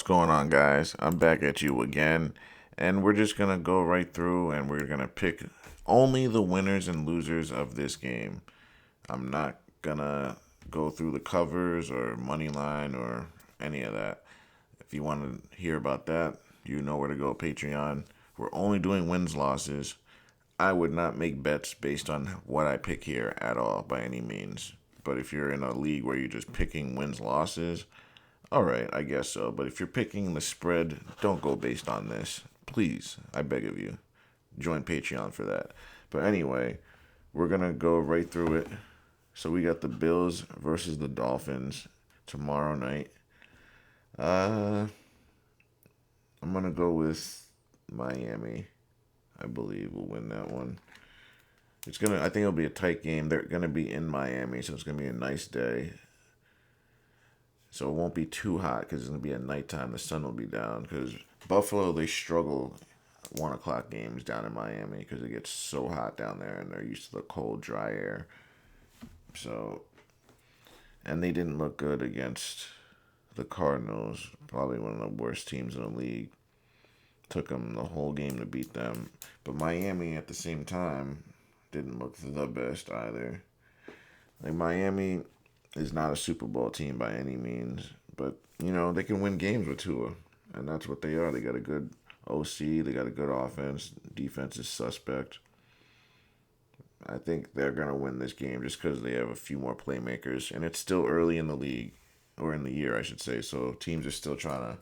going on, guys? I'm back at you again, and we're just gonna go right through and we're gonna pick only the winners and losers of this game. I'm not gonna go through the covers or money line or any of that. If you want to hear about that, you know where to go. Patreon. We're only doing wins losses. I would not make bets based on what I pick here at all by any means. But if you're in a league where you're just picking wins losses, all right, I guess so. But if you're picking the spread, don't go based on this. Please, I beg of you. Join Patreon for that. But anyway, we're going to go right through it. So we got the Bills versus the Dolphins tomorrow night. Uh, I'm going to go with Miami. I believe will win that one. I think it'll be a tight game. They're gonna be in Miami, so it's gonna be a nice day. So it won't be too hot because it's gonna be at nighttime. The sun will be down because Buffalo they struggle 1 o'clock games down in Miami because it gets so hot down there and they're used to the cold, dry air. So and they didn't look good against the Cardinals, probably one of the worst teams in the league. Took them the whole game to beat them, but Miami at the same time didn't look the best either. Like Miami is not a Super Bowl team by any means, but you know they can win games with Tua, and that's what they are. They got a good OC, they got a good offense. Defense is suspect. I think they're gonna win this game just because they have a few more playmakers, and it's still early in the league, or in the year, I should say. So teams are still trying to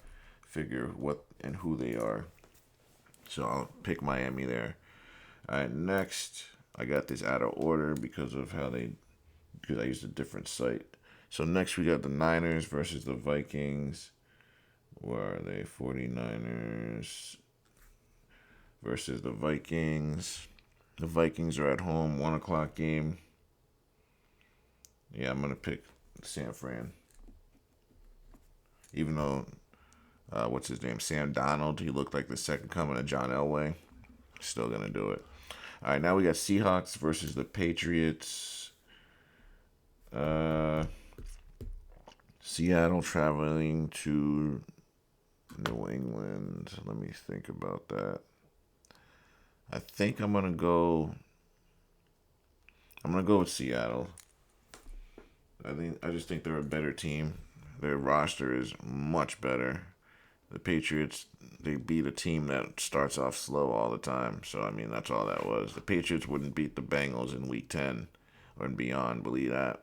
figure what and who they are. So I'll pick Miami there. All right, next I got this out of order because I used a different site. So next we got the Niners versus the Vikings. Where are they? 49ers versus the Vikings. The Vikings are at home, 1 o'clock game. Yeah, I'm gonna pick San Fran. Even though what's his name? Sam Donald. He looked like the second coming of John Elway. Still gonna do it. All right, now we got Seahawks versus the Patriots. Uh, Seattle traveling to New England. Let me think about that. I think I'm gonna go. I'm gonna go with Seattle. I just think they're a better team. Their roster is much better. The Patriots they beat a team that starts off slow all the time. So I mean that's all that was. The Patriots wouldn't beat the Bengals in Week 10 or beyond. Believe that.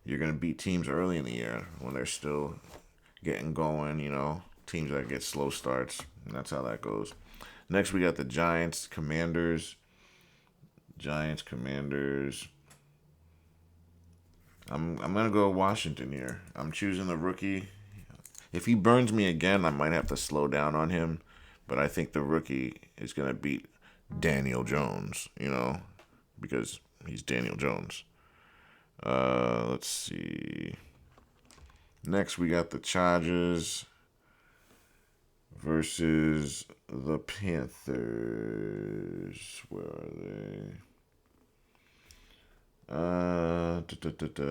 You're gonna beat teams early in the year when they're still getting going. You know, teams that get slow starts. And that's how that goes. Next we got the Giants, Commanders. Giants, Commanders. I'm gonna go Washington here. I'm choosing the rookie. If he burns me again, I might have to slow down on him. But I think the rookie is gonna beat Daniel Jones. You know, because he's Daniel Jones. Let's see. Next, we got the Chargers versus the Panthers. Where are they?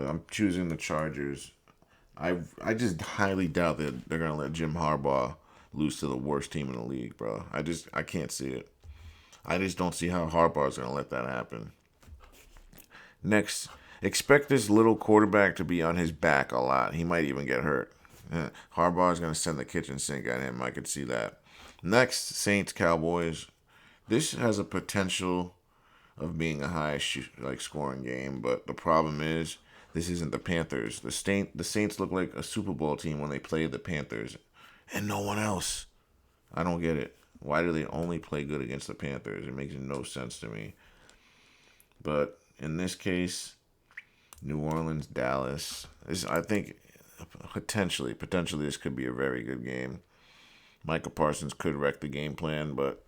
I'm choosing the Chargers. I just highly doubt that they're gonna let Jim Harbaugh lose to the worst team in the league, bro. I can't see it. I just don't see how Harbaugh's gonna let that happen. Next, expect this little quarterback to be on his back a lot. He might even get hurt. Harbaugh's gonna send the kitchen sink at him. I could see that. Next, Saints Cowboys. This has a potential of being a scoring game, but the problem is this isn't the Panthers. The Saints look like a Super Bowl team when they play the Panthers, and no one else. I don't get it. Why do they only play good against the Panthers? It makes no sense to me. But in this case, New Orleans, Dallas. I think potentially this could be a very good game. Michael Parsons could wreck the game plan, but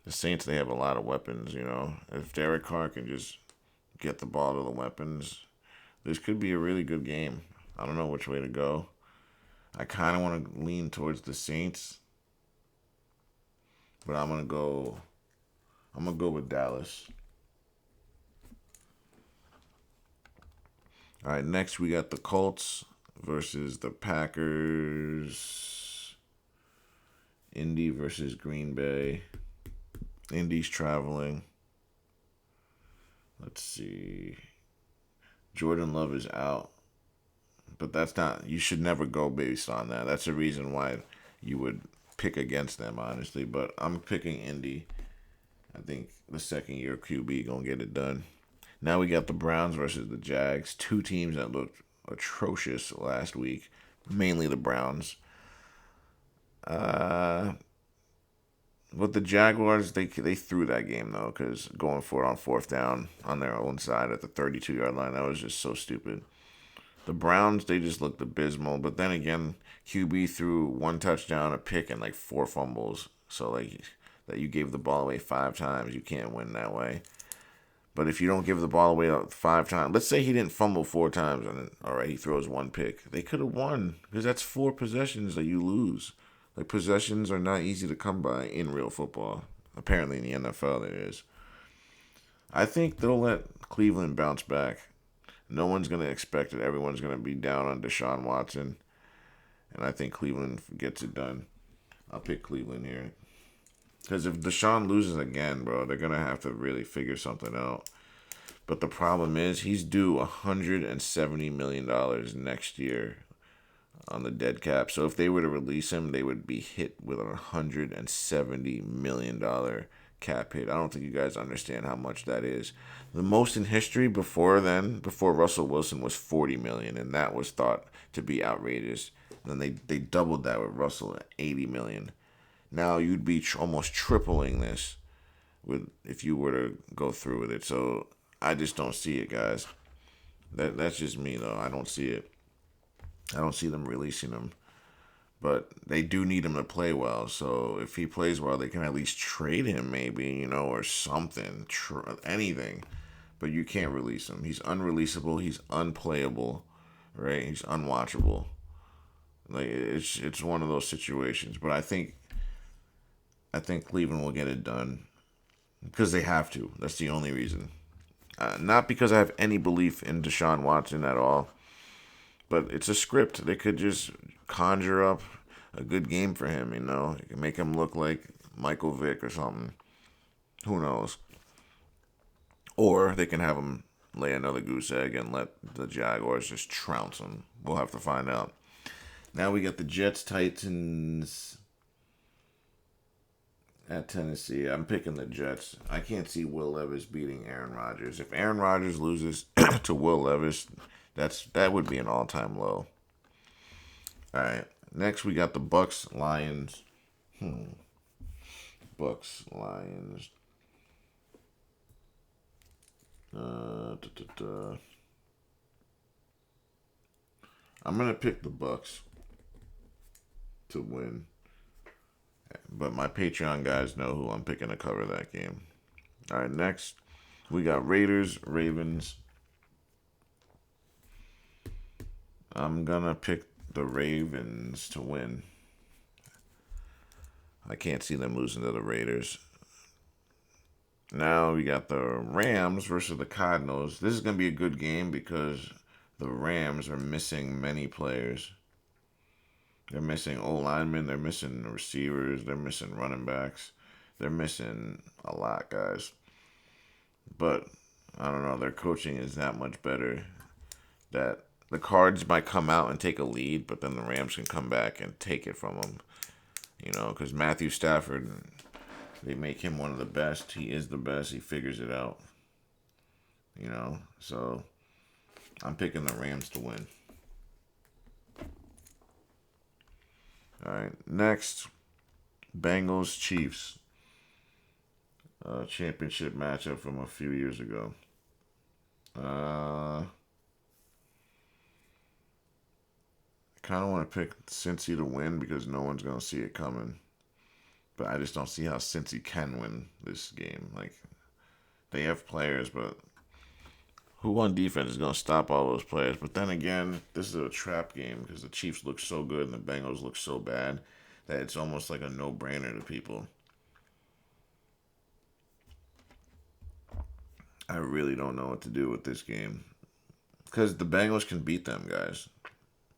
the Saints they have a lot of weapons. You know, if Derek Carr can just get the ball to the weapons, this could be a really good game. I don't know which way to go. I kind of want to lean towards the Saints, but I'm gonna go. I'm gonna go with Dallas. All right, next we got the Colts versus the Packers. Indy versus Green Bay. Indy's traveling. Let's see. Jordan Love is out. But that's not, you should never go based on that. That's the reason why you would pick against them, honestly. But I'm picking Indy. I think the second year QB going to get it done. Now we got the Browns versus the Jags. Two teams that looked atrocious last week. Mainly the Browns. With the Jaguars, they threw that game though, because going for it on fourth down on their own side at the 32-yard line, that was just so stupid. The Browns, they just looked abysmal. But then again, QB threw one touchdown, a pick, and like four fumbles. So like that you gave the ball away 5 times, you can't win that way. But if you don't give the ball away 5 times, let's say he didn't fumble 4 times, and then, all right, he throws one pick, they could have won because that's 4 possessions that you lose. Like possessions are not easy to come by in real football. Apparently in the NFL it is. I think they'll let Cleveland bounce back. No one's gonna expect it. Everyone's gonna be down on Deshaun Watson, and I think Cleveland gets it done. I'll pick Cleveland here. Because if Deshaun loses again, bro, they're going to have to really figure something out. But the problem is he's due $170 million next year on the dead cap. So if they were to release him, they would be hit with a $170 million cap hit. I don't think you guys understand how much that is. The most in history before then, before Russell Wilson, was $40 million, and that was thought to be outrageous. And then they doubled that with Russell at $80 million. Now you'd be almost tripling this with if you were to go through with it. So I just don't see it, guys. That's just me though. I don't see it. I don't see them releasing him. But they do need him to play well. So if he plays well, they can at least trade him maybe, or something, anything. But you can't release him. He's unreleasable. He's unplayable, right? He's unwatchable. Like it's one of those situations. But I think Cleveland will get it done because they have to. That's the only reason. Not because I have any belief in Deshaun Watson at all, but it's a script. They could just conjure up a good game for him, It can make him look like Michael Vick or something. Who knows? Or they can have him lay another goose egg and let the Jaguars just trounce him. We'll have to find out. Now we got the Jets, Titans at Tennessee. I'm picking the Jets. I can't see Will Levis beating Aaron Rodgers. If Aaron Rodgers loses to Will Levis, that would be an all-time low. All right. Next we got the Bucks, Lions. Bucks, Lions. I'm gonna pick the Bucks to win. But my Patreon guys know who I'm picking to cover that game. All right, next we got Raiders, Ravens. I'm gonna pick the Ravens to win. I can't see them losing to the Raiders. Now we got the Rams versus the Cardinals. This is gonna be a good game because the Rams are missing many players. They're missing O linemen. They're missing receivers. They're missing running backs. They're missing a lot, guys. But I don't know. Their coaching is that much better that the Cards might come out and take a lead, but then the Rams can come back and take it from them. Because Matthew Stafford, they make him one of the best. He is the best. He figures it out. So I'm picking the Rams to win. All right, next, Bengals Chiefs. Championship matchup from a few years ago. I kind of want to pick Cincy to win because no one's going to see it coming. But I just don't see how Cincy can win this game. Like, they have players, but who on defense is going to stop all those players? But then again, this is a trap game because the Chiefs look so good and the Bengals look so bad that it's almost like a no-brainer to people. I really don't know what to do with this game because the Bengals can beat them, guys.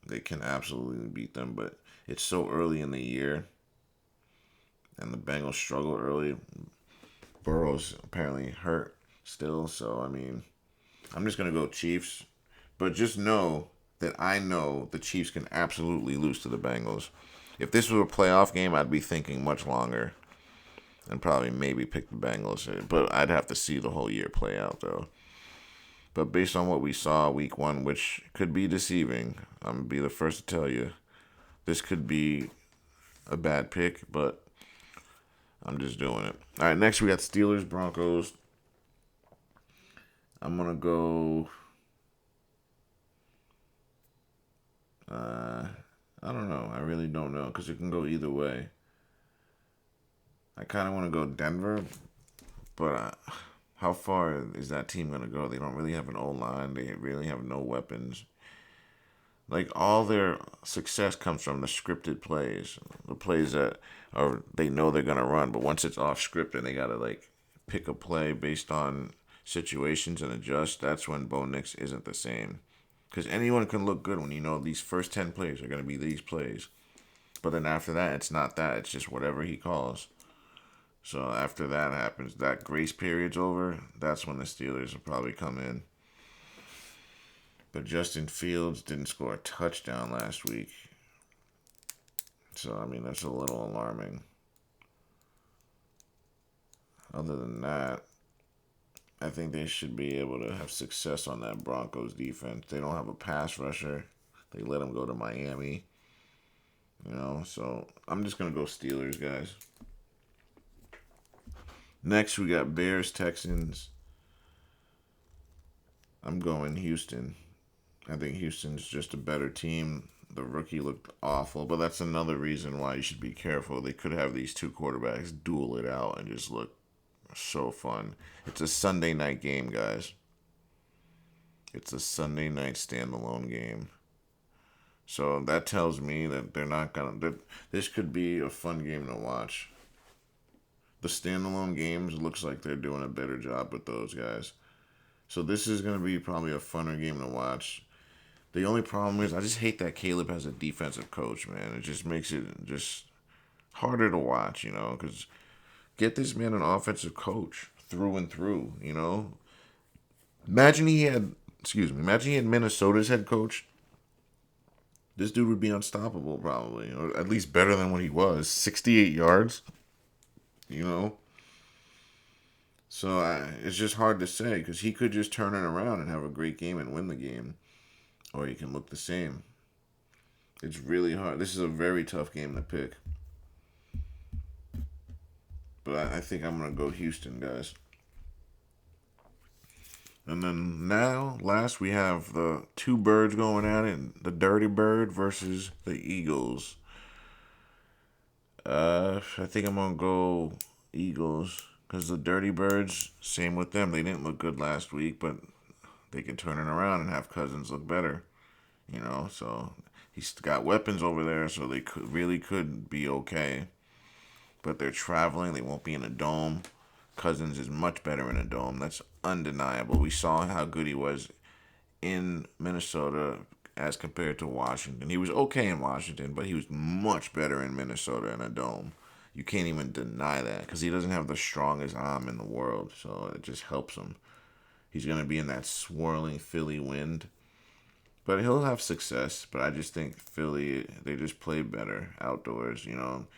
They can absolutely beat them, but it's so early in the year and the Bengals struggled early. Burrow's apparently hurt still, so I mean, I'm just gonna go Chiefs. But just know that I know the Chiefs can absolutely lose to the Bengals. If this was a playoff game, I'd be thinking much longer and probably maybe pick the Bengals. But I'd have to see the whole year play out though. But based on what we saw week one, which could be deceiving, I'm gonna be the first to tell you this could be a bad pick, but I'm just doing it. All right, next we got Steelers Broncos. I'm gonna go. I don't know. I really don't know because it can go either way. I kind of want to go Denver, but how far is that team gonna go? They don't really have an O line. They really have no weapons. Like all their success comes from the scripted plays, the plays that are they know they're gonna run, but once it's off script and they gotta like pick a play based on situations and adjust. That's when Bo Nix isn't the same. Because anyone can look good when you know these first 10 plays are gonna be these plays, but then after that, it's not that. It's just whatever he calls. So after that happens, that grace period's over. That's when the Steelers will probably come in. But Justin Fields didn't score a touchdown last week. So, I mean, that's a little alarming. Other than that, I think they should be able to have success on that Broncos defense. They don't have a pass rusher. They let him go to Miami. So I'm just going to go Steelers, guys. Next, we got Bears, Texans. I'm going Houston. I think Houston's just a better team. The rookie looked awful, but that's another reason why you should be careful. They could have these two quarterbacks duel it out and just look so fun. It's a Sunday night game, guys. It's a Sunday night standalone game. So that tells me that they're not gonna. That this could be a fun game to watch. The standalone games looks like they're doing a better job with those guys. So this is gonna be probably a funner game to watch. The only problem is I just hate that Caleb has a defensive coach, man. It just makes it just harder to watch, because get this man an offensive coach through and through. Imagine he had, imagine he had Minnesota's head coach. This dude would be unstoppable probably, or at least better than what he was. 68 yards, you know. So it's just hard to say because he could just turn it around and have a great game and win the game, or he can look the same. It's really hard. This is a very tough game to pick. But I think I'm going to go Houston, guys. And then now, last, we have the two birds going at it. The Dirty Bird versus the Eagles. I think I'm going to go Eagles. Because the Dirty Birds, same with them. They didn't look good last week, but they can turn it around and have Cousins look better. So he's got weapons over there, so they really could be okay. But they're traveling. They won't be in a dome. Cousins is much better in a dome. That's undeniable. We saw how good he was in Minnesota as compared to Washington. He was okay in Washington, but he was much better in Minnesota in a dome. You can't even deny that because he doesn't have the strongest arm in the world, so it just helps him. He's going to be in that swirling Philly wind. But he'll have success. But I just think Philly, they just play better outdoors.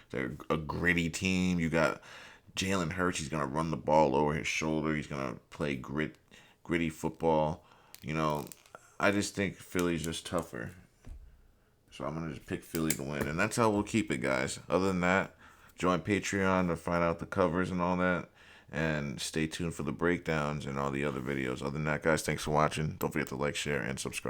They're a gritty team. You got Jalen Hurts. He's going to run the ball over his shoulder. He's going to play gritty football. I just think Philly's just tougher. So I'm going to just pick Philly to win. And that's how we'll keep it, guys. Other than that, join Patreon to find out the covers and all that. And stay tuned for the breakdowns and all the other videos. Other than that, guys, thanks for watching. Don't forget to like, share, and subscribe.